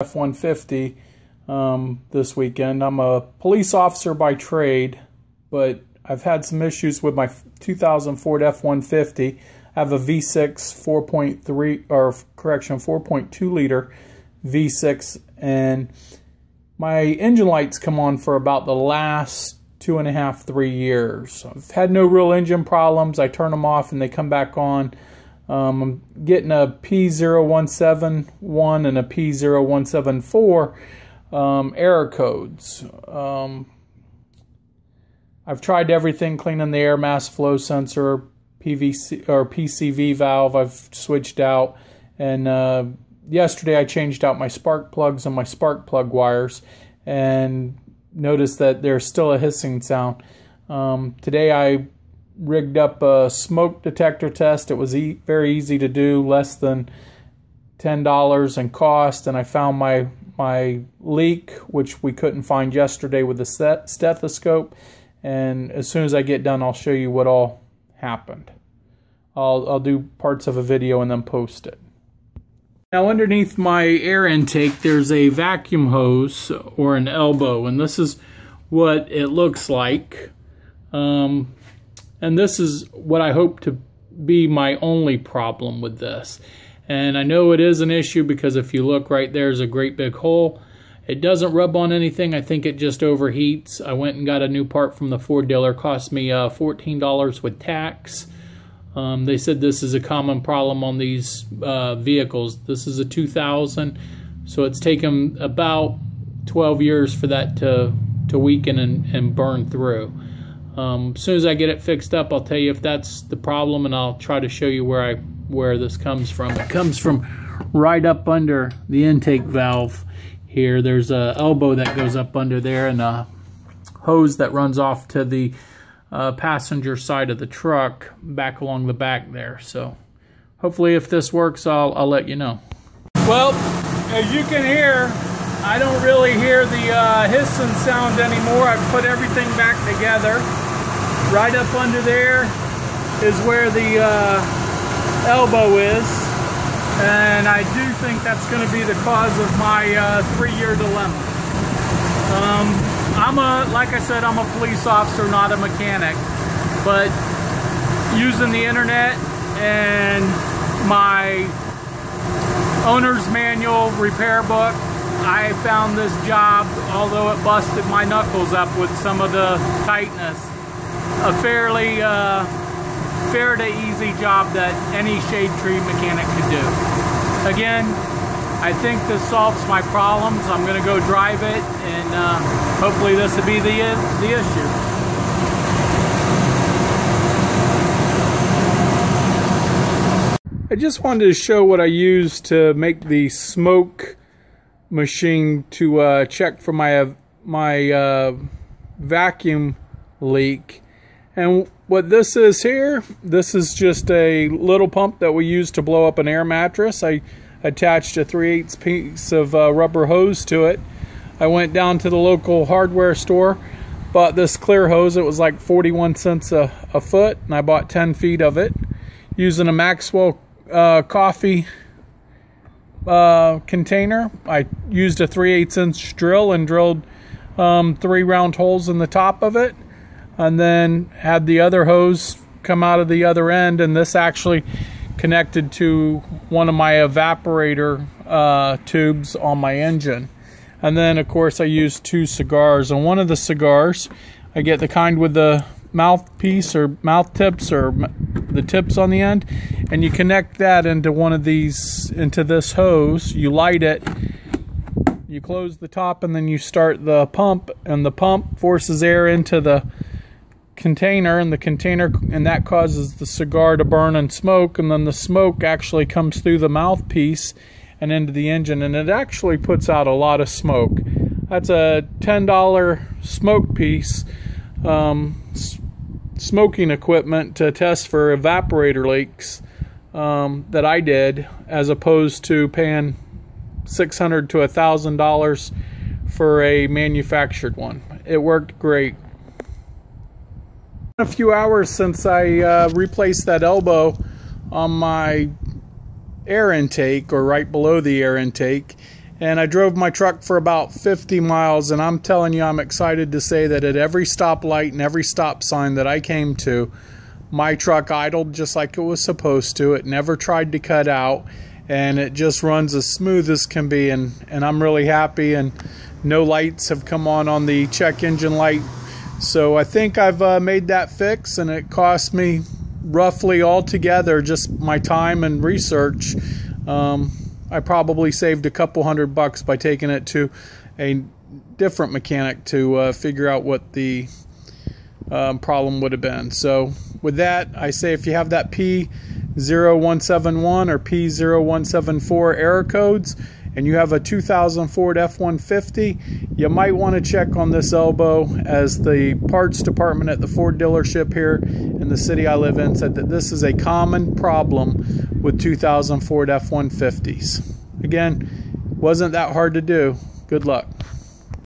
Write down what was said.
F150 this weekend. I'm a police officer by trade, but I've had some issues with my 2000 Ford F150. I have a V6 4.2 liter V6, and my engine lights come on for about the last 2.5–3 years. I've had no real engine problems. I turn them off and they come back on. I'm getting a P0171 and a P0174 error codes. I've tried everything, cleaning the air mass flow sensor, PCV valve I've switched out, and yesterday I changed out my spark plugs and my spark plug wires and noticed that there's still a hissing sound. Today I rigged up a smoke detector test. It was very easy to do, less than $10 in cost, and I found my leak, which we couldn't find yesterday with the stethoscope. And as soon as I get done, I'll show you what all happened. I'll do parts of a video and then post it. Now, underneath my air intake, there's a vacuum hose or an elbow, and this is what it looks like. And this is what I hope to be my only problem with this. And I know it is an issue because if you look right there's a great big hole. It doesn't rub on anything. I think it just overheats. I went and got a new part from the Ford dealer. It cost me $14 with tax. They said this is a common problem on these vehicles. This is a 2000, so it's taken about 12 years for that to weaken and burn through. As soon as I get it fixed up, I'll tell you if that's the problem, and I'll try to show you where this comes from. It comes from right up under the intake valve here. There's a elbow that goes up under there and a hose that runs off to the passenger side of the truck back along the back there. So hopefully if this works, I'll let you know. Well, as you can hear, I don't really hear the hissing sound anymore. I've put everything back together. Right up under there is where the elbow is, and I do think that's going to be the cause of my 3-year dilemma. Like I said, I'm a police officer, not a mechanic, but using the internet and my owner's manual repair book, I found this job, although it busted my knuckles up with some of the tightness, a fairly fair to easy job that any shade tree mechanic could do. Again, I think this solves my problems. I'm going to go drive it, and hopefully this will be the issue. I just wanted to show what I used to make the smoke machine to check for my vacuum leak. And what this is here, this is just a little pump that we use to blow up an air mattress. I attached a 3/8 piece of rubber hose to it. I went down to the local hardware store, bought this clear hose. It was like 41 cents a foot, and I bought 10 feet of it. Using a Maxwell coffee container, I used a 3/8 inch drill and drilled 3 round holes in the top of it, and then had the other hose come out of the other end, and this actually connected to one of my evaporator tubes on my engine. And then of course I used 2 cigars. On one of the cigars, I get the kind with the mouthpiece or mouth tips or the tips on the end, and you connect that into one of these, into this hose. You light it, you close the top, and then you start the pump, and the pump forces air into the container, and that causes the cigar to burn and smoke, and then the smoke actually comes through the mouthpiece and into the engine, and it actually puts out a lot of smoke. That's a $10 smoke piece, smoking equipment to test for evaporator leaks that I did, as opposed to paying $600 to $1,000 for a manufactured one. It worked great. A few hours since I replaced that elbow on my air intake, or right below the air intake, and I drove my truck for about 50 miles, and I'm telling you, I'm excited to say that at every stoplight and every stop sign that I came to, my truck idled just like it was supposed to. It never tried to cut out, and it just runs as smooth as can be, and I'm really happy. And no lights have come on the check engine light. So I think I've made that fix, and it cost me roughly altogether, just my time and research, I probably saved a couple $100 by taking it to a different mechanic to figure out what the problem would have been. So with that, I say if you have that P0171 or P0174 error codes and you have a 2000 Ford F150, you might want to check on this elbow, as the parts department at the Ford dealership here in the city I live in said that this is a common problem with 2000 Ford F150s. Again, wasn't that hard to do. Good luck.